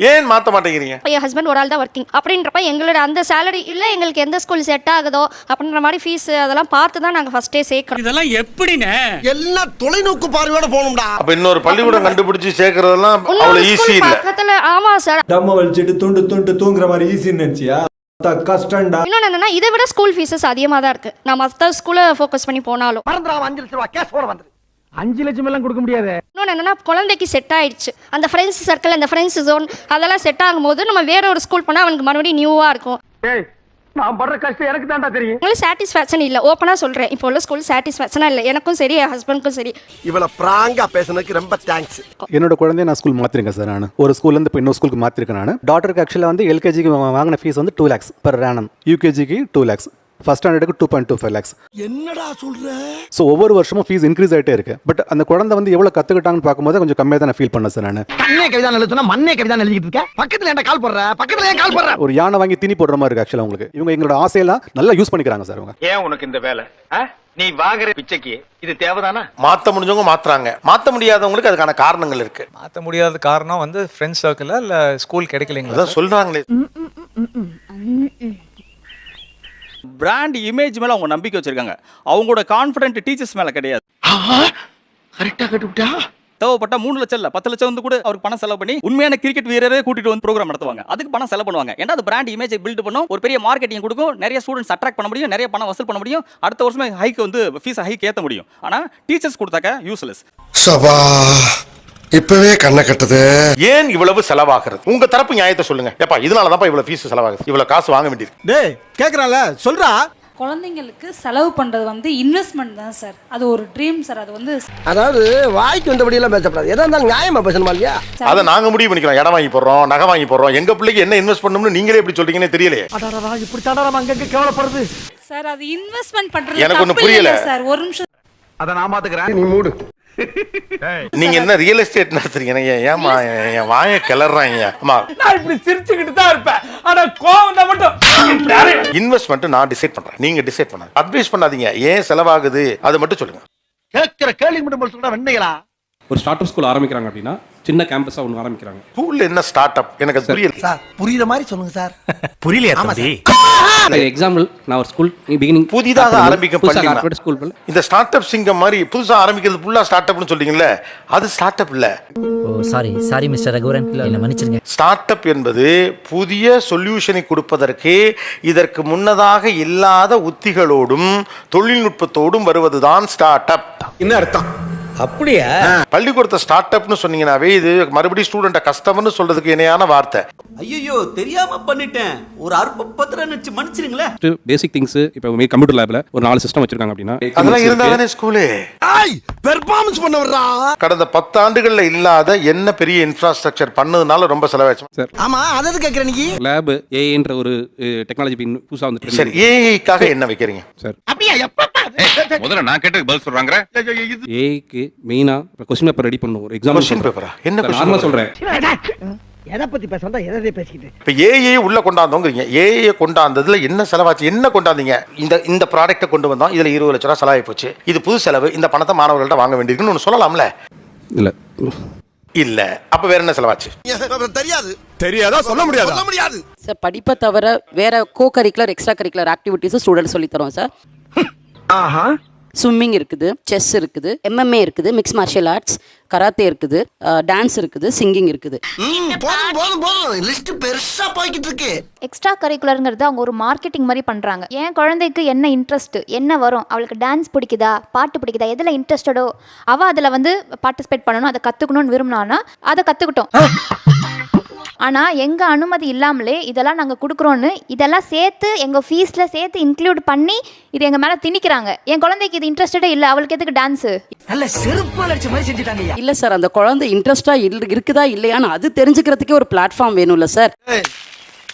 ஏன் மாற்ற மாட்டேங்கிறீங்க? என் ஹஸ்பண்ட் ஒரு ஆள் தான் ஒர்க்கிங் அப்படின்றப்ப எங்களோட அந்த சேலரி இல்லை எங்களுக்கு எந்த ஸ்கூல் செட் ஆகுதோ அப்படின்ற மாதிரி ஃபீஸ் அதெல்லாம் பார்த்து தான் நாங்கள் ஃபர்ஸ்டே சேர்க்கிறோம். இதெல்லாம் எப்படின்னு எல்லாம் தொலைநோக்கு பார்வையோட போகணும்டா. அப்ப இன்னொரு பள்ளிக்கூடம் கண்டுபிடிச்சு சேர்க்கறதெல்லாம் அவ்வளவு ஈஸி இல்ல. பக்கத்தில் ஆமாம் சார். டம்ம வலிச்சிட்டு துண்டு தூங்குற மாதிரி ஈஸின்னு நினைச்சியா? கஷ்டம்டா. இன்னொன்று என்னன்னா இதை விட ஸ்கூல் ஃபீஸஸ் அதிகமாக தான் இருக்கு. நான் மற்ற ஸ்கூலை ஃபோக்கஸ் பண்ணி போனாலும் 5 லட்சம் ரூபாய் கேஷ் போட வந்துரு. 5 லட்சம் எல்லாம் கொடுக்க முடியாது. இன்னொன்று என்னன்னா குழந்தைக்கு செட் ஆயிடுச்சு அந்த ஃப்ரெண்ட்ஸ் சர்க்கிள் அந்த ஃப்ரெண்ட்ஸ் ஜோன் அதெல்லாம் செட் ஆகும்போது நம்ம வேற ஒரு ஸ்கூல் போனால் அவனுக்கு மறுபடியும் நியூவாக இருக்கும். நான் படுற கஷ்டம் எனக்கு தான்டா தெரியும். உங்களுக்கு சாட்டிஸ்ஃபேக்ஷன் இல்லை. ஓப்பனாக சொல்கிறேன், இப்போ உள்ள ஸ்கூல் சாட்டிஸ்ஃபேக்ஷனாக இல்லை. எனக்கும் சரி என் ஹஸ்பண்டுக்கும் சரி. இவளை பிராங்கா பேசுனதுக்கு ரொம்ப தேங்க்ஸ். என்னோட குழந்தைய நான் ஸ்கூல் மாற்றிருக்கேன் சார். நான் ஒரு ஸ்கூல்லேருந்து இப்போ இன்னொரு ஸ்கூலுக்கு மாற்றிருக்கேன். நான் டாட்டருக்கு ஆக்சுவலாக வந்து எல்கேஜிக்கு வாங்கின ஃபீஸ் வந்து 2 lakhs per annum, யூகேஜிக்கு 2 lakhs, ஃபர்ஸ்ட் ஸ்டாண்டர்டுக்கு 2.25 lakhs. என்னடா சொல்ற? ஸோ ஒவ்வொரு வருஷமும் ஃபீஸ் இன்க்ரீஸ் ஆகிட்டே இருக்கு. பட் அந்த குழந்தை வந்து எவ்வளோ கற்றுக்கிட்டாங்கன்னு பார்க்கும்போது கொஞ்சம் கம்மியாக தான் நான் ஃபீல் பண்ணேன் சார். நான் கண்ணே கவிதா எழுதுனா மண்ணே கவிதா எழுதிட்டு இருக்கேன். பக்கத்துல என்ன கால் போடுற? பக்கத்துல ஏன் கால் போடுற? ஒரு யானை வாங்கி தீனி போடுற மாதிரி இருக்கு ஆக்சுவலாக உங்களுக்கு. இவங்க எங்களோட ஆசையெல்லாம் நல்லா யூஸ் பண்ணிக்கிறாங்க சார். அவங்க ஏன் உனக்கு இந்த வேலை? நீ வாங்குற பிச்சைக்கு இது தேவைதானா? மாற்ற முடிஞ்சவங்க மாத்துறாங்க, மாற்ற முடியாதவங்களுக்கு அதுக்கான காரணங்கள் இருக்கு. மாற்ற முடியாத காரணம் வந்து ஃப்ரெண்ட்ஸ் சர்க்கிள் இல்லை ஸ்கூல் கிடைக்கலைங்களா அதான் சொல்றாங்களே. பிராண்ட் இமேஜ் மேல அவங்க நம்பிக்கை வச்சிருக்காங்க. அவங்களோட கான்ஃபிடென்ட் டீச்சர்ஸ் மேல கிடையாது. கரெக்டா கட்டுட்டா. தேவைப்பட்டா 3 லட்சம் இல்ல 10 லட்சம் வந்து கூட அவருக்கு பணம் செலவு பண்ணி உண்மையான கிரிக்கெட் வீரரே கூட்டிட்டு வந்து ப்ரோக்ராம் நடத்துவாங்க. அதுக்கு பணம் செலவு பண்ணுவாங்க. ஏன்னா அது பிராண்ட் இமேஜை பில்ட் பண்ணும், ஒரு பெரிய மார்க்கெட்டிங் கொடுக்கும், நிறைய ஸ்டூடெண்ட்ஸ் அட்ராக்ட் பண்ண முடியும், நிறைய பணம் வசூல் பண்ண முடியும், அடுத்த வருஷமே ஹைக் வந்து ஃபீஸ் ஹைக் ஏற்ற முடியும். ஆனா டீச்சர்ஸ் கொடுத்தாக்க யூஸ்லெஸ். சபா இப்பவே கண்ணை கட்டுது. ஏன் இவ்வளவு செலவாகிறது? உங்க தரப்பு நியாயத்தை சொல்லுங்க. ஏப்பா இதனால தான் இவ்வளவு ஃபீஸ் செலவாகுது, இவ்வளவு காசு வாங்க வேண்டியது. டேய் கேக்குறான்ல சொல்றா. குழந்தைங்களுக்கு செலவு பண்றது வந்து இன்வெஸ்ட்மெண்ட் தான் சார். அது ஒரு ட்ரீம் சார். அது வந்து அதாவது வாய்க்கு வந்தபடி எல்லாம் பேசப்படாது. எதா இருந்தாலும் நியாயமா பேசணுமா இல்லையா? அதை நாங்க முடிவு பண்ணிக்கலாம். இடம் வாங்கி போடுறோம், நகை வாங்கி போடுறோம். எங்க பிள்ளைக்கு என்ன இன்வெஸ்ட் பண்ணணும்னு நீங்களே எப்படி சொல்றீங்கன்னு தெரியலையே. அடடா இப்படி தாடா அங்கங்க கேவலப்படுது சார் அது இன்வெஸ்ட்மெண்ட் பண்றது எனக்கு ஒண்ணு புரியல சார். ஒரு நிமிஷம் அத நான் பாத்துக்கிறேன், நீ மூடு. நீங்க என்ன ரியல் எஸ்டேட் நடத்துறீங்க? ஏமா என் வாயை கிளறாங்க. அம்மா நான் இப்படி சிரிச்சுக்கிட்டு தான் இருப்பேன். ஆனா கோவம் தான் மட்டும். இன்வெஸ்ட்மெண்ட் நான் டிசைட் பண்றேன், நீங்க டிசைட் பண்ணாங்க. அட்வைஸ் பண்ணாதீங்க. ஏன் செலவாகுது அது மட்டும் சொல்லுங்க. கேட்கிற கேள்வி மட்டும் சொல்றா வெண்ணைகளா. ஒரு ஸ்டார்ட் அப் ஸ்கூல் ஆரம்பிக்கிறாங்க அப்படின்னா சின்ன கேம்பஸா ஒன்று ஆரம்பிக்கிறாங்க. ஸ்கூல்ல என்ன ஸ்டார்ட் அப் எனக்கு அது புரியல சார். புரியுற மாதிரி சொல்லுங்க சார். புரியலையா தம்பி? எக்ஸாம்பிள் நான் ஒரு ஸ்கூல் பிகினிங் புதிதாக ஆரம்பிக்கும் பள்ளி ஸ்கூல் இந்த ஸ்டார்ட் அப் சிங்கம் மாதிரி புதுசா ஆரம்பிக்கிறது ஃபுல்லா ஸ்டார்ட் அப்னு சொல்றீங்கல்ல, அது ஸ்டார்ட் அப் இல்ல. சாரி மிஸ்டர் ரகுவரன், என்ன மன்னிச்சிருங்க. ஸ்டார்ட் அப் என்பது புதிய சொல்யூஷனை கொடுப்பதற்கு இதற்கு முன்னதாக இல்லாத உத்திகளோடும் தொழில்நுட்பத்தோடும் வருவதுதான் ஸ்டார்ட் அப். என்ன அர்த்தம்? அப்படியா? பள்ளிக்கூடத்தை ஸ்டார்ட் அப்னு சொன்னீங்கன்னாவே இது மறுபடியும் ஸ்டூடெண்ட கஸ்டமர்னு சொல்றதுக்கு இணையான வார்த்தை. ஐயோ தெரியாம பண்ணிட்டேன், ஒரு அற்ப பத்திரம் நினைச்சு மன்னிச்சிருங்களேன். பேசிக் திங்ஸ் இப்போ கம்ப்யூட்டர் லேப்ல ஒரு 4 சிஸ்டம் வச்சிருக்காங்க அப்படின்னா அதெல்லாம் இருந்தாதானே ஸ்கூலே பெர்ஃபார்மன்ஸ் பண்ண வர்றா. கடந்த 10 ஆண்டுகள்ல இல்லாத என்ன பெரிய இன்ஃப்ராஸ்ட்ரக்சர் பண்ணதுனால ரொம்ப செலவாச்சு சார். ஆமா அதாவது கேக்குற நீ லேப் ஏஐன்ற ஒரு டெக்னாலஜி புதுசா வந்து. சரி, ஏஐக்காக என்ன வைக்கிறீங்க சார்? அப்படியே எப்ப முதல்ல நான் கேட்டதுக்கு பதில் சொல்றாங்க. ஏஐக்கு மெயினா கொஸ்டின் பேப்பர் ரெடி பண்ணனும். ஒரு எக்ஸாம்பிள் கொஸ்டின் பேப்பரா? என்ன நார்மலா கொஸ்டின் சொல்றேன்? எதை பத்தி பேச வந்தா எதை பேசிக்கிட்டு? இப்ப ஏஐ உள்ள கொண்டாந்தோங்கிறீங்க. ஏஐ கொண்டாந்ததுல என்ன செலவாச்சு? என்ன கொண்டாந்தீங்க? இந்த ப்ராடக்ட்டை கொண்டு வந்தோம், இதுல 20 லட்சம் ரூபாய் செலவாகி போச்சு, இது புது செலவு, இந்த பணத்தை மாணவர்கள்ட்ட வாங்க வேண்டியிருக்குன்னு ஒன்று சொல்லலாம்ல? இல்ல இல்ல. அப்ப வேற என்ன செலவாச்சு? தெரியாதா? சொல்ல முடியாது. சார் படிப்பை தவிர வேற கோ curricular extra curricular activities student சொல்லி தரோம் சார். ஸ்விம்மிங் இருக்குது, செஸ் இருக்குது, MMA இருக்குது, மிக்ஸ் மார்ஷியல் ஆர்ட்ஸ், கராத்தே இருக்குது, டான்ஸ் இருக்குது, சிங்கிங் இருக்குது. போதும் லிஸ்ட் பெருசா போய்கிட்டு இருக்கு. எக்ஸ்ட்ரா கரிக்குலருங்கிறது அவங்க ஒரு மார்க்கெட்டிங் மாதிரி பண்ணுறாங்க. என் குழந்தைக்கு என்ன இன்ட்ரெஸ்ட், என்ன வரும், அவளுக்கு டான்ஸ் பிடிக்குதா, பாட்டு பிடிக்குதா, எதில் இன்ட்ரெஸ்டடோ அவள் அதில் வந்து பார்ட்டிசிபேட் பண்ணணும், அதை கற்றுக்கணும்னு விரும்பினான்னா அதை கற்றுக்கிட்டோம். ஆனால் எங்கள் அனுமதி இல்லாமலே இதெல்லாம் நாங்கள் கொடுக்குறோன்னு இதெல்லாம் சேர்த்து எங்கள் ஃபீஸில் சேர்த்து இன்க்ளூட் பண்ணி இது எங்கள் மேலே திணிக்கிறாங்க. என் குழந்தைக்கு இது இன்ட்ரெஸ்டடே இல்லை, அவளுக்கு எதுக்கு டான்ஸு? நல்ல செருப்பு அடிச்ச மாதிரி செஞ்சுட்டாங்க. இல்லை சார், அந்த குழந்தை இன்ட்ரெஸ்டாக இருக்குதா இல்லையான்னு அது தெரிஞ்சுக்கிறதுக்கே ஒரு பிளாட்ஃபார்ம் வேணும்ல சார்.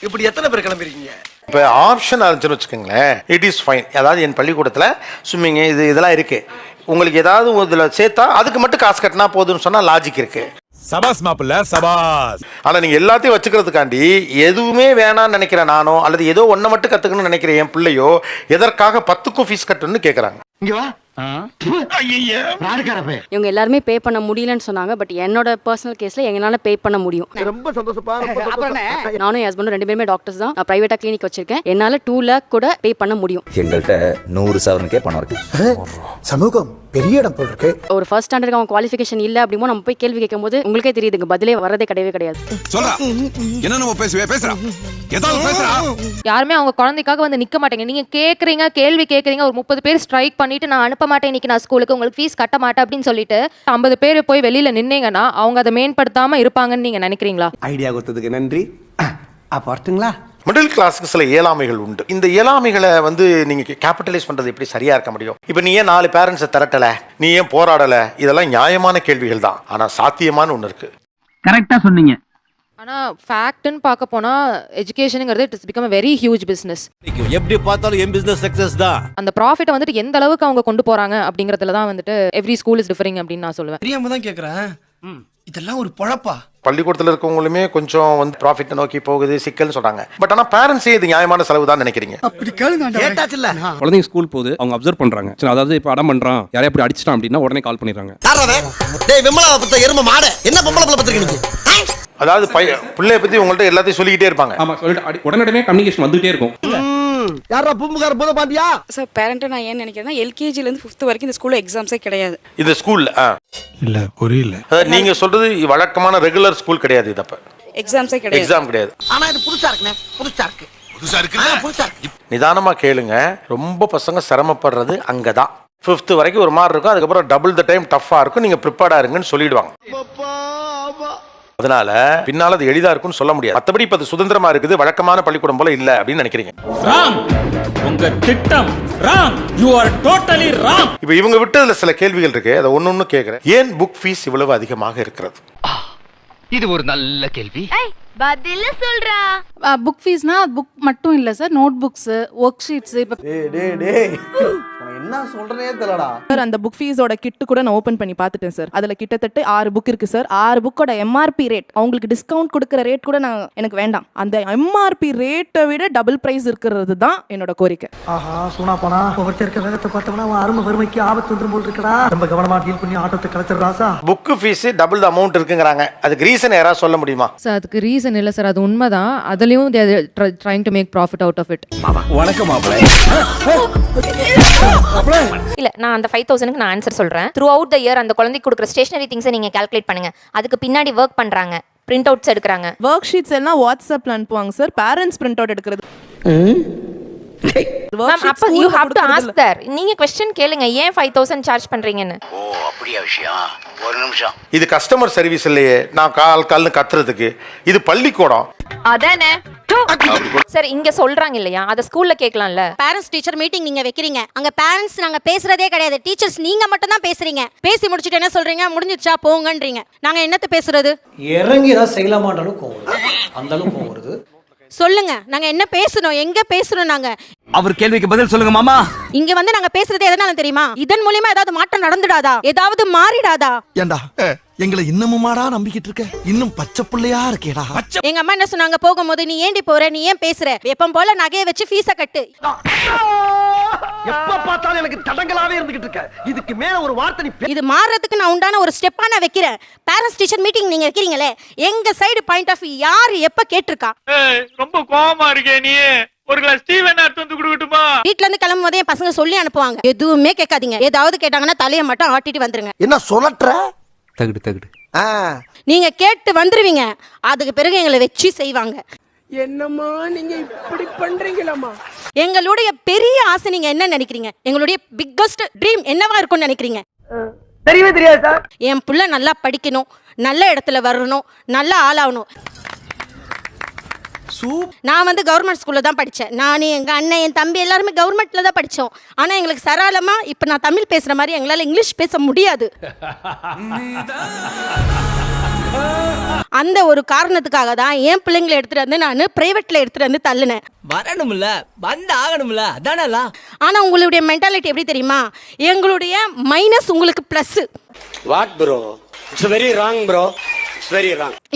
இப்படி எத்தனை பேர் கிளம்பிருக்கீங்க? இப்போ ஆப்ஷன் இருந்துச்சுன்னு வச்சுக்கோங்களேன், இட் இஸ் ஃபைன். அதாவது என் பள்ளிக்கூடத்தில் ஸ்விம்மிங் இதெல்லாம் இருக்கு, உங்களுக்கு ஏதாவது இதில் சேர்த்தா அதுக்கு மட்டும் காசு கட்டினா போதுன்னு சொன்னால் லாஜிக் இருக்கு. சபாஸ் மாப்பிள்ள சபாஸ். ஆனா நீங்க எல்லாத்தையும் வச்சுக்கிறதுக்காண்டி எதுவுமே வேணாம்னு நினைக்கிறேன் நானோ, அல்லது ஏதோ ஒன்றை மட்டும் கத்துக்கணும்னு நினைக்கிறேன் என் பிள்ளையோ, எதற்காக 10க்கும் ஃபீஸ் கட்டணும்னு கேட்கறாங்க. இங்க வா, இவங்க எல்லாருமே பே பண்ண முடியலன்னு சொன்னாங்க. பட் என்னோட பர்சனல் கேஸ்ல எங்களால பே பண்ண முடியும். ரொம்ப சந்தோஷப்பா. நானும் என் ஹஸ்பண்டும் 2 பேருமே டாக்டர்ஸ் தான். நான் பிரைவேட்டா கிளினிக் வச்சிருக்கேன். என்னால 2 lakh கூட பே பண்ண முடியும். எங்கள்கிட்ட 100,000 பணம் இருக்கு. சமூகம் பெரிய இடம் போல் இருக்கு. ஒரு ஃபர்ஸ்ட் ஸ்டாண்டர்டுக்கு அவங்க குவாலிஃபிகேஷன் இல்ல அப்படிமோ நம்ம போய் கேள்வி கேட்கும்போது உங்களுக்கே தெரியுதுங்க பதிலே வரதே கிடையாது. சொல்றா என்ன நம்ம பேசுறா ஏதாவது பேசுறா. யாருமே அவங்க குழந்தைக்காக வந்து நிக்க மாட்டேங்க. நீங்க கேக்குறீங்க, கேள்வி கேக்குறீங்க, ஒரு 30 பேர் ஸ்ட்ரைக் பண்ணிட்டு நான் அனுப்ப மாட்டேன் இன்னைக்கு நான் ஸ்கூலுக்கு, உங்களுக்கு ஃபீஸ் கட்ட மாட்டேன் அப்படின்னு சொல்லிட்டு 50 பேர் போய் வெளியில நின்னீங்கன்னா அவங்க அதை மேம்படுத்தாம இருப்பாங்கன்னு நீங்க நினைக்கிறீங்களா? ஐடியா கொடுத்ததுக்கு நன்றி. அப்ப வரட்டுங்களா? மிடில் கிளாஸுக்கு சில இயலாமைகள் உண்டு. இந்த இயலாமைகளை வந்து நீங்க கேபிட்டலைஸ் பண்றது எப்படி சரியா இருக்க முடியும்? இப்ப நீ ஏன் 4 பேரண்ட்ஸை திரட்டல, நீ ஏன் போராடல, இதெல்லாம் நியாயமான கேள்விகள் தான். ஆனா சாத்தியமான ஒண்ணு இருக்கு. கரெக்டா சொன்னீங்க. ஆனா ஃபேக்ட்னு பார்க்க போனா எஜுகேஷனுங்கிறது it is become a very huge business. எப்படி பார்த்தாலும் என் பிசினஸ் சக்சஸ் தான். அந்த ப்ராஃபிட்டை வந்துட்டு எந்த அளவுக்கு அவங்க கொண்டு போறாங்க அப்படிங்கறதுல தான் வந்துட்டு எவ்ரி ஸ்கூல் இஸ் டிஃபரிங் அப்படின்னு நான் சொல்லுவேன். தெரியாம தான் கேக்குறேன். இதெல்லாம் ஒரு பொழப்பா? பள்ளிக்கூடத்தில் இருக்கவங்களுமே கொஞ்சம் வந்து ப்ராஃபிட்டை நோக்கி போகுது சிக்கல்னு சொல்றாங்க. பட் ஆனா பேரண்ட்ஸே இது நியாயமான செலவு தான் நினைக்கிறீங்க. அப்படி கேளுங்க. கேட்டாச்சுல்ல. குழந்தைங்க ஸ்கூல் போகுது, அவங்க அப்சர்வ் பண்றாங்க. சரி, அதாவது இப்போ அடம் பண்றான், யாரையா இப்படி அடிச்சிட்டான் அப்படின்னா உடனே கால் பண்ணிடுறாங்க. டேய் விமலா பத்த எரும மாடு என்ன பொம்பளை புள்ள பத்திருக்கீங்க? அதாவது பிள்ளைய பத்தி உங்கள்ட்ட எல்லாத்தையும் சொல்லிக்கிட்டே இருப்பாங்க. ஆமா, சொல்லிட்டு உடனே கம்யூனிகேஷன் வந்துட்டே இருக்கும். யாரா பூம்புகார போத பாண்டியா? சார் பேரண்ட் நான் ஏன் நினைக்கிறேன்னா LKG ல இருந்து 5th வரைக்கும் இந்த ஸ்கூல்ல எக்ஸாம்ஸே கிடையாது. இந்த ஸ்கூல்ல இல்ல புரியல. நீங்க சொல்றது வழக்கமான ரெகுலர் ஸ்கூல் கிடையாது. இது அப்ப எக்ஸாம்ஸே கிடையாது. எக்ஸாம் கிடையாது. ஆனா இது புதுசா இருக்குனே. புதுசா இருக்கு. நிதானமா கேளுங்க. ரொம்ப பசங்க சிரமப்படுறது அங்கதான். 5th வரைக்கும் ஒரு மாதிரி இருக்கும். அதுக்கப்புறம் டபுள் த டைம் டஃபா இருக்கும். நீங்க ப்ரிப்பேர்டா இருங்கன்னு சொல்லிடுவாங்க. அதனால பின்னால அது எளிதா இருக்கும்னு சொல்ல முடியாது. மத்தபடி இப்ப அது சுதந்திரமா இருக்குது, வழக்கமான பள்ளிக்கூடம் போல இல்ல அப்படின்னு நினைக்கிறீங்க. ராங். உங்க திட்டம் wrong. You are totally wrong. இப்ப இவங்க விட்டதுல சில கேள்விகள் இருக்கு. அதை ஒன்னொன்னு கேக்குறேன். ஏன் புக் ஃபீஸ் இவ்வளவு அதிகமாக இருக்கிறது? இது ஒரு நல்ல கேள்வி. பதில சொல்றா. புக் ஃபீஸ்னா புக் மட்டும் இல்ல sir, note books, work sheets. இப்ப டேய் என்ன சொல்றனே தெரியலடா. சார் அந்த புக் ஃபீஸோட கிட் கூட நான் ஓபன் பண்ணி பார்த்துட்டேன் சார். அதுல கிட்டத்தட்ட 6 புக் இருக்கு சார். 6 புக்கோட MRP ரேட், அவங்களுக்கு டிஸ்கவுண்ட் கொடுக்குற ரேட் கூட எனக்கு வேண்டாம். அந்த MRP ரேட்டை விட டபுள் பிரைஸ் இருக்கிறது தான் என்னோட கோரிக்கை. ஆஹா சூனா போனா ஒவ்வொருத்தர் இருக்க வேகத்தை பார்த்தோம்னா அருமை வறுமைக்கு ஆபத்து வந்துரும் போல் இருக்கடா. ரொம்ப கவனமா டீல் பண்ணி ஆட்டத்தை கலச்சிடுறாசா. புக் ஃபீஸ் டபுள் அமௌண்ட் இருக்குங்கறாங்க. அதுக்கு ரீசன் யாரா சொல்ல முடியுமா? சார் அதுக்கு ரீசன் இல்ல சார், அது உண்மைதான். அதுலயும் they are trying to make profit out of it. வணக்கம் மாப்ள. இல்ல நான் அந்த 5000க்கு நான் ஆன்சர் சொல்றேன். த்ரூ அவுட் த இயர் அந்த குழந்தைக்கு கொடுக்குற ஸ்டேஷனரி திங்ஸை நீங்க கால்குலேட் பண்ணுங்க. அதுக்கு பின்னாடி ஒர்க் பண்றாங்க, பிரிண்ட் அவுட்ஸ் எடுக்கிறாங்க. ஒர்க் ஷீட்ஸ் எல்லாம் வாட்ஸ்அப்ல அனுப்புவாங்க சார். பேரண்ட்ஸ் பிரிண்ட் அவுட் எடுக்கிறது. அப்ப you have to ask there. நீங்க क्वेश्चन கேளுங்க, ஏன் 5000 சார்ஜ் பண்றீங்கன்னு. ஓ அப்படியே விஷயம். ஒரு நிமிஷம். இது கஸ்டமர் சர்வீஸ் இல்லையே, நான் கால்னு கத்துறதுக்கு. இது பள்ளிக்கூடம். அதானே சார் இங்க சொல்றாங்க இல்லையா, அத ஸ்கூல்ல கேட்கலாம்ல. பேரண்ட்ஸ் டீச்சர் மீட்டிங் நீங்க வைக்கிறீங்க. அங்க பேரண்ட்ஸ் நாங்க பேசுறதே கிடையாது. டீச்சர்ஸ் நீங்க மட்டும் தான் பேசுறீங்க. பேசி முடிச்சிட்டு என்ன சொல்றீங்க? முடிஞ்சிச்சா போங்கன்றீங்க. நாங்க என்னத்த பேசுறது? இறங்கி ஏதாவது செய்யலாமான்றாலும் கோவம் அந்த அளவுக்கு கோவம் வருது. சொல்லுங்க, நாங்க என்ன பேசணும், எங்க பேசணும்? நாங்க அவர் கேள்விக்கு பதில் சொல்லுங்க மாமா. இங்க வந்து நாங்க பேசுறது எதனால தெரியுமா? இதன் மூலமா ஏதாவது மாற்றம் நடந்துடாதா? ஏதாவது மாறிடாதா? ஏண்டா எங்களை இன்னமுமாடா நம்பிக்கிட்டு இருக்க? இன்னும் பச்சை புள்ளையா இருக்கேடா. எங்க அம்மா என்ன சொன்னாங்க போகும்போது, நீ ஏண்டி போற, நீ ஏன் பேசுற, எப்பவும் போல நகையை வச்சு ஃபீஸ கட்டு. எப்ப பார்த்தாலும் எனக்கு தடங்கலாவே இருந்துகிட்டு இருக்க. இதுக்கு மேல ஒரு வார்த்தை நீ இது மாறதுக்கு நான் உண்டான ஒரு ஸ்டெப்பா நான் வைக்கிறேன். பேரண்ட்ஸ் டீச்சர் மீட்டிங் நீங்க வைக்கிறீங்களே, எங்க சைடு பாயிண்ட் ஆஃப் வியூ யார் எப்ப கேட்டிருக்கா? ரொம்ப கோவமா இருக்கே நீ. ஒரு கிளாஸ் டீ வேணா எடுத்து வந்து குடுக்கட்டுமா? வீட்ல இருந்து கிளம்பும் போதே பசங்க சொல்லி அனுப்புவாங்க, எதுவுமே கேட்காதீங்க. ஏதாவது கேட்டாங்கன்னா தலையை மட்டும் ஆட்டிட்டு வந்துருங்க. என்ன சொல்லற? தகுடு தகுடு. நீங்க கேட்டு வந்துருவீங்க, அதுக்கு பிறகு எங்களை வச்சு செய்வாங்க. என்னம்மா நீங்க இப்படி பண்றீங்களாமா? எங்களுடைய பெரிய ஆசை நீங்க என்ன நினைக்கிறீங்க? எங்களுடைய பிக்கஸ்ட் ட்ரீம் என்னவா இருக்கும்னு நினைக்கிறீங்க? தெரியவே தெரியாது சார். என் புள்ள நல்லா படிக்கணும், நல்ல இடத்துல வரணும், நல்ல ஆளாகணும். நான் வந்து கவர்மெண்ட் ஸ்கூல்ல தான் படித்தேன். நான், எங்க அண்ணன், என் தம்பி எல்லாருமே கவர்மெண்ட்ல தான் படித்தோம். ஆனால் எங்களுக்கு சரளமா இப்போ நான் தமிழ் பேசுற மாதிரி எங்களால் இங்கிலீஷ் பேச முடியாது. அந்த ஒரு காரணத்துக்காக தான் என் பிள்ளைங்களை எடுத்துட்டு வந்து நான் பிரைவேட்ல எடுத்துட்டு வந்து தள்ளுனேன். வரணும்ல, வந்து ஆகணும்ல, அதானல. ஆனா உங்களுடைய மென்டாலிட்டி எப்படி தெரியுமா? எங்களுடைய மைனஸ் உங்களுக்கு plus. What bro? It's very wrong bro.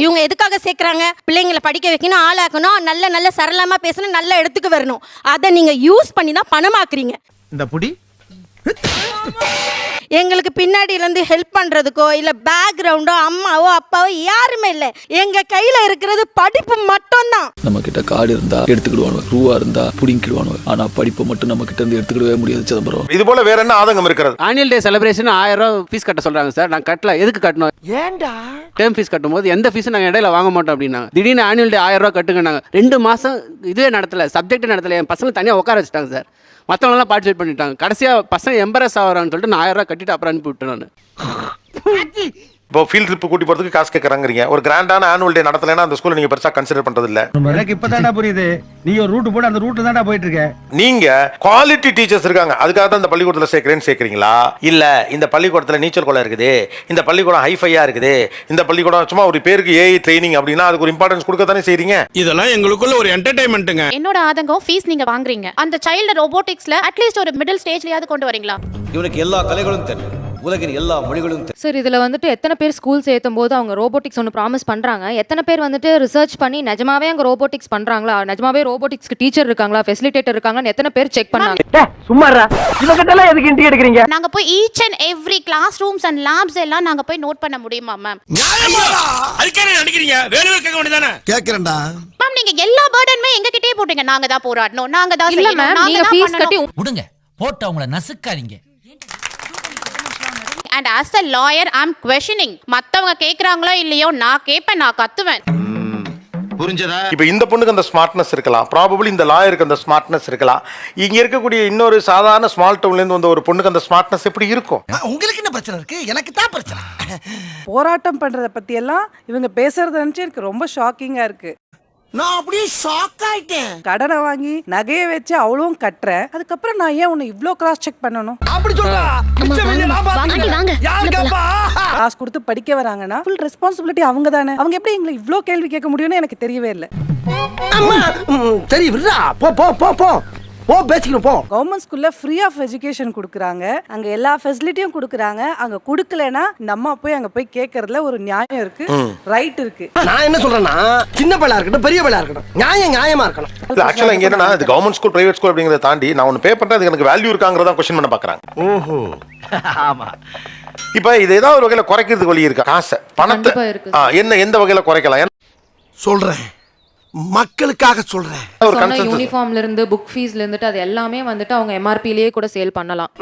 இவங்க எதுக்காக சேர்க்கறாங்க? பிள்ளைங்களை படிக்க வைக்கணும், ஆளாக்கணும், நல்ல நல்ல சரளமா பேசணும், நல்ல இடத்துக்கு வரணும். அதை நீங்க யூஸ் பண்ணி தான் பணமாக்குறீங்க. இந்த புடி எங்களுக்கு பின்னாடியில இருந்து ஹெல்ப் பண்றதுக்கோ இல்ல பேக்ரவுண்டோ அம்மாவோ அப்பாவோ யாருமே இல்ல. எங்க கையில இருக்கிறது படிப்பு மட்டும்தான். நம்ம கிட்ட கார்டு இருந்தா எடுத்துக்கிடுவானுங்க, ரூவா இருந்தா புடிங்கிடுவானுங்க. ஆனா படிப்பை மட்டும் நம்ம கிட்ட இருந்து எடுத்துக்கிடவே முடியாது சிதம்பரம். இது போல வேற என்ன ஆதங்கம் இருக்கிறது? ஆனுவல் டே செலிப்ரேஷன் 1000 ரூபாய் ஃபீஸ் கட்ட சொல்றாங்க சார். நான் கட்டல. எதுக்கு கட்டணும்? ஏன்டா டேர்ம் ஃபீஸ் கட்டும் போது எந்த ஃபீஸும் நாங்கள் இடையில வாங்க மாட்டோம் அப்படின்னாங்க. திடீர்னு ஆனுவல் டே 1000 ரூபாய் கட்டுங்கன்னாங்க. 2 மாசம் இதுவே நடத்தல, சப்ஜெக்ட் நடத்தல. என் பசங்க தனியாக உட்கார வச்சுட்டாங்க சார். மற்றவங்களாம் பார்ட்டிசிபேட் பண்ணிட்டாங்க. கடைசியாக பசங்க எம்பரஸ் ஆகிறான்னு சொல்லிட்டு நான் 1000 ரூபாய் கட்டிட்டு அப்புறம் அனுப்பி விட்டேன் நான். இப்போ ஃபீல்ட் ட்ரிப் கூட்டி போறதுக்கு காசு கேட்கறாங்கறீங்க. ஒரு கிராண்டான ஆனுவல் டே நடத்தலைன்னா அந்த ஸ்கூலை நீங்க பெருசா கன்சிடர் பண்றது இல்ல. எனக்கு இப்பதான்டா புரியுது. நீ ஒரு ரூட் போடு, அந்த ரூட் தான்டா போயிட்டு இருக்க. நீங்க குவாலிட்டி டீச்சர்ஸ் இருக்காங்க, அதுக்காக தான் இந்த பள்ளிக்கூடத்துல சேர்க்கிறீங்களா? இல்ல இந்த பள்ளிக்கூடத்துல நீச்சல் குளம் இருக்குது, இந்த பள்ளிக்கூடம் ஹைஃபையா இருக்குது, இந்த பள்ளிக்கூடம் சும்மா ஒரு பேருக்கு ஏஐ ட்ரைனிங் அப்படின்னா அதுக்கு ஒரு இம்பார்ட்டன்ஸ் கொடுக்க தானே செய்றீங்க. இதெல்லாம் எங்களுக்குள்ள ஒரு என்டர்டைன்மெண்ட்டுங்க. என்னோட ஆதங்கம் ஃபீஸ் நீங்க வாங்குறீங்க. அந்த சைல்டு ரோபோட்டிக்ஸ்ல அட்லீஸ்ட் ஒரு மிடில் ஸ்டேஜ்லயாவது கொண்டு வரீங்களா? இவனுக்கு எல்லா கலைகளும் தெரியும், உலகின் எல்லா மொழிகளும் தெரியும். சார் இதுல வந்துட்டு எத்தனை பேர் ஸ்கூல் சேர்த்தும் போது அவங்க ரோபோட்டிக்ஸ் ஒன்று ப்ராமிஸ் பண்றாங்க, எத்தனை பேர் வந்துட்டு ரிசர்ச் பண்ணி நிஜமாவே அங்க ரோபோட்டிக்ஸ் பண்றாங்களா, நிஜமாவே ரோபோட்டிக்ஸ்க்கு டீச்சர் இருக்காங்களா, ஃபெசிலிட்டேட்டர் இருக்காங்கன்னு எத்தனை பேர் செக் பண்ணாங்க? சும்மாடா இவகிட்ட எல்லாம் எதுக்கு இன்டி எடுக்கிறீங்க? நாங்க போய் each and every class rooms and labs எல்லாம் நாங்க போய் நோட் பண்ண முடியுமா மேம்? அதுக்கான நினைக்கிறீங்க வேணுமே கேட்க வேண்டியதானே? கேக்குறேன்டா மேம் நீங்க எல்லா பர்டனுமே எங்க கிட்டே போட்டீங்க. நாங்க தான் போராடணும், நாங்க தான் இல்ல செய்யணும், மேம், நாங்க நீங்க தான் ஃபீஸ் கட்டி பண்ணணும். விடுங்க, போட்டு அவங்கள நசுக்காதீங்க. And as a lawyer I'm questioning. மத்தவங்க கேக்குறாங்களோ இல்லையோ நான் கேட்பேன், நான் கத்துவேன். புரிஞ்சதா? இப்போ இந்த பொண்ணுக்கு அந்த ஸ்மார்ட்னஸ் இருக்கலாம், ப்ராபபிளி இந்த லாயருக்கு அந்த ஸ்மார்ட்னஸ் இருக்கலாம். இங்க இருக்கக்கூடிய இன்னொரு சாதாரண ஸ்மால் டவுன்ல இருந்து வந்த ஒரு பொண்ணுக்கு அந்த ஸ்மார்ட்னஸ் எப்படி இருக்கும்? உங்களுக்கு என்ன பிரச்சனை இருக்கு? எனக்கு தான் பிரச்சனை. போராட்டம் பண்றத பத்தி எல்லாம் இவங்க பேசுறது நினைச்சு எனக்கு ரொம்ப ஷாக்கிங்கா இருக்கு. நான் அப்படியே ஷாக் ஆயிட்டேன். கடனை வாங்கி நகையை வச்சு அவ்வளவும் கட்டுறேன், அதுக்கப்புறம் நான் ஏன் உன்னை இவ்ளோ கிராஸ் செக் பண்ணணும்? அப்படி சொல்றா? மிச்ச வெளிய நான் பாத்துக்கிறேன். யாருக்கப்பா காசு கொடுத்து படிக்க வராங்கன்னா ஃபுல் ரெஸ்பான்சிபிலிட்டி அவங்க தானே. அவங்க எப்படி எங்களை இவ்ளோ கேள்வி கேட்க முடியும்னு எனக்கு தெரியவே இல்லை. அம்மா சரி விடுடா, போ போ போ போ போ பேசிக்கணும் போ. கவர்மெண்ட் ஸ்கூல்ல ஃப்ரீ ஆஃப் எஜுகேஷன் கொடுக்குறாங்க, அங்க எல்லா ஃபெசிலிட்டியும் கொடுக்குறாங்க. அங்க கொடுக்கலனா நம்ம போய் அங்க போய் கேட்கறதுல ஒரு நியாயம் இருக்கு, ரைட் இருக்கு. நான் என்ன சொல்றேன்னா, சின்ன பையலா இருக்கட்டும் பெரிய பையலா இருக்கட்டும், நியாயமா இருக்கணும். இல்ல ஆக்சுவலா இங்க என்னன்னா இது கவர்மெண்ட் ஸ்கூல் பிரைவேட் ஸ்கூல் அப்படிங்கறத தாண்டி நான் ஒன்னு பே பண்றேன், அதுக்கு எனக்கு வேல்யூ இருக்காங்கறத क्वेश्चन பண்ண பார்க்கறாங்க. ஓஹோ ஆமா. இப்போ இது ஏதாவது ஒரு வகையில குறைக்கிறதுக்கு வழி இருக்கா? காசை பணத்தை என்ன எந்த வகையில குறைக்கலாம் சொல்றேன், மக்களுக்காக சொல்றேன். யூனிஃபார்ம்ல இருந்து புக் ஃபீஸ்ல இருந்துட்டு அது எல்லாமே வந்துட்டு அவங்க எம்ஆர்பிலேயே கூட சேல் பண்ணலாம்.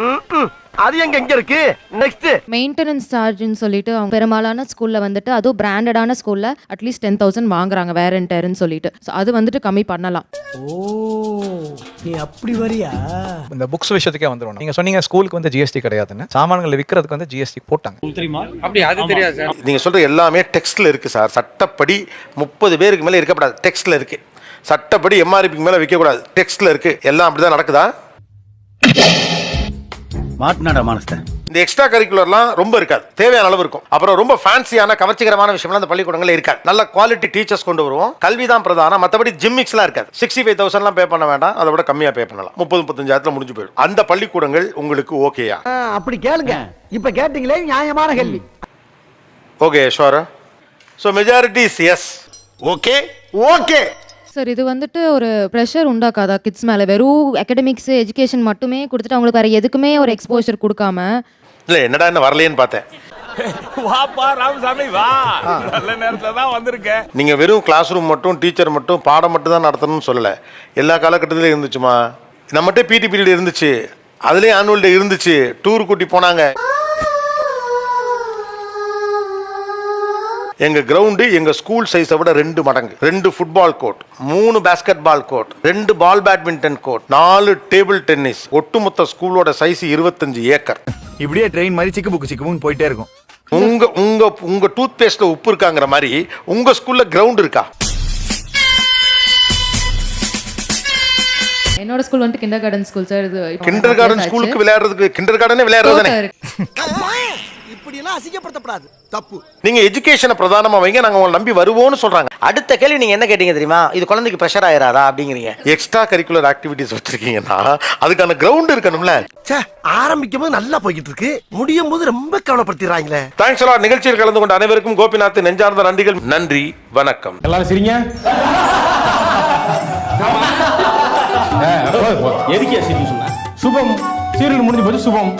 அது எங்க இருக்கு? நெக்ஸ்ட் மெயின்டெனன்ஸ் சார்ஜ்னு சொல்லிட்டு அவங்க பெரும்பாலான ஸ்கூல்ல வந்துட்டு அதுவும் பிராண்டடான ஸ்கூல்ல அட்லீஸ்ட் 10,000 வாங்குறாங்க வேர் அண்ட் டேர்னு சொல்லிட்டு. அது வந்துட்டு கம்மி பண்ணலாம். ஓ நீ அப்படி வரியா? இந்த புக்ஸ் விஷயத்துக்கே வந்துரும். நீங்க சொன்னீங்க ஸ்கூலுக்கு வந்து ஜிஎஸ்டி கிடையாதுன்னு, சாமான்களை விற்கிறதுக்கு வந்து ஜிஎஸ்டி போட்டாங்க தெரியுமா? அப்படி அது தெரியாது சார். நீங்க சொல்ற எல்லாமே டெக்ஸ்ட்ல இருக்கு சார். சட்டப்படி 30 பேருக்கு மேல இருக்கக்கூடாது, டெக்ஸ்ட்ல இருக்கு. சட்டப்படி எம்ஆர்பிக்கு மேல விற்க கூடாது, டெக்ஸ்ட்ல இருக்கு. எல்லாம் அப்படிதான் நடக்குதா? மாட்னாடா மானஸ்தன். இந்த எக்ஸ்ட்ரா கரிக்குலர்லாம் ரொம்ப இருக்காது, தேவையான அளவு இருக்கும். அப்புறம் ரொம்ப ஃபேன்சியான கவர்ச்சிகரமான விஷயம்லாம் அந்த பள்ளிக்கூடங்களே இருக்காது. நல்ல குவாலிட்டி டீச்சர்ஸ் கொண்டு வருவோம், கல்வி தான் பிரதானம். மற்றபடி ஜிம்மிக்ஸ்லாம் இருக்காது. 65,000லாம் பே பண்ண வேண்டாம், அதை விட கம்மியா பே பண்ணலாம். 30-35,000 முடிஞ்சு போயிடும். அந்த பள்ளிக்கூடங்கள் உங்களுக்கு ஓகேயா? அப்படி கேளுங்க, இப்ப கேட்டீங்களே நியாயமான கேள்வி. Okay sure. So majority is yes. Okay okay sir இது வந்துட்டு ஒரு ப்ரெஷர் உண்டாக்காதா கிட்ஸ் மேலே? வெறும் அகடமிக்ஸ் எஜுகேஷன் மட்டுமே கொடுத்துட்டு அவங்களுக்கு வேற எதுக்குமே ஒரு எக்ஸ்போஷர் கொடுக்காம? இல்லை என்னடா என்ன வரலையேன்னு பார்த்தேன். வாப்பா ராமசாமி வா, நல்ல நேரத்துல தான் வந்திருக்கேன். நீங்க வெறும் கிளாஸ் ரூம் மட்டும் டீச்சர் மட்டும் பாடம் மட்டும் தான் நடத்தணும்னு சொல்லலை. எல்லா காலகட்டத்திலையும் இருந்துச்சுமா. நம்மகிட்ட பிடி பீரியட் இருந்துச்சு, அதுலேயும் ஆனுவல் டே இருந்துச்சு, டூர் கூட்டி போனாங்க. எங்க கிரவுண்டு எங்க ஸ்கூல் சைஸை விட 2 மடங்கு. 2 football court, 3 basket ball court, 2 ball badminton court, 4 table tennis. ஒட்டுமொத்த ஸ்கூலோட சைஸ் 25 ஏக்கர். இப்படியே ட்ரெயின் மாதிரி சிக்கு புக்கு போயிட்டே இருக்கும். உங்க உங்க உங்க டூத் பேஸ்ட்ல உப்பு இருக்காங்கிற மாதிரி உங்க ஸ்கூல்ல கிரவுண்ட் இருக்கா? என்னோட ஸ்கூல் வந்துட்டு கிண்டர் கார்டன் ஸ்கூல் சார். இது கிண்டர் கார்டன் ஸ்கூலுக்கு விளையாடுறதுக்கு கிண்டர் கார்டனே விளையாடுறதுதானே. இப்படி எல்லாம் அசிங்கப்படுத்தப்படாது, தப்பு. நீங்க எஜுகேஷனை பிரதானமா வைங்க, நாங்க உங்களை நம்பி வருவோம்னு சொல்றாங்க. அடுத்த கேள்வி நீங்க என்ன கேட்டீங்க தெரியுமா? இது குழந்தைக்கு பிரஷர் ஆயிராதா அப்படிங்கிறீங்க. எக்ஸ்ட்ரா கரிக்குலர் ஆக்டிவிட்டிஸ் வச்சிருக்கீங்கன்னா அதுக்கான கிரவுண்ட் இருக்கணும்ல. ஆரம்பிக்கும் போது நல்லா போய்கிட்டு இருக்கு, முடியும் போது ரொம்ப கவலைப்படுத்திடுறாங்களே. Thanks a lot. நிகழ்ச்சியில் கலந்து கொண்ட அனைவருக்கும் கோபிநாத் நெஞ்சார்ந்த நன்றிகள். நன்றி, வணக்கம். எல்லாரும் சரிங்க. எதுக்கே சரி சொன்ன சுபம் சீரியல் முடிஞ்சு போச்சு சுபம்.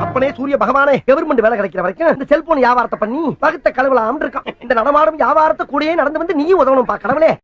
அப்பனே சூரிய பகவானே, கவர்மெண்ட் வேலை கிடைக்கிற வரைக்கும் இந்த செல்போன் வியாபாரத்தை பண்ணி பகுத்த கடவுள ஆண்டு இருக்கான். இந்த நடமாடும் வியாபாரத்தை கூடயே நடந்து வந்து நீ உதவணும் கடவுளே.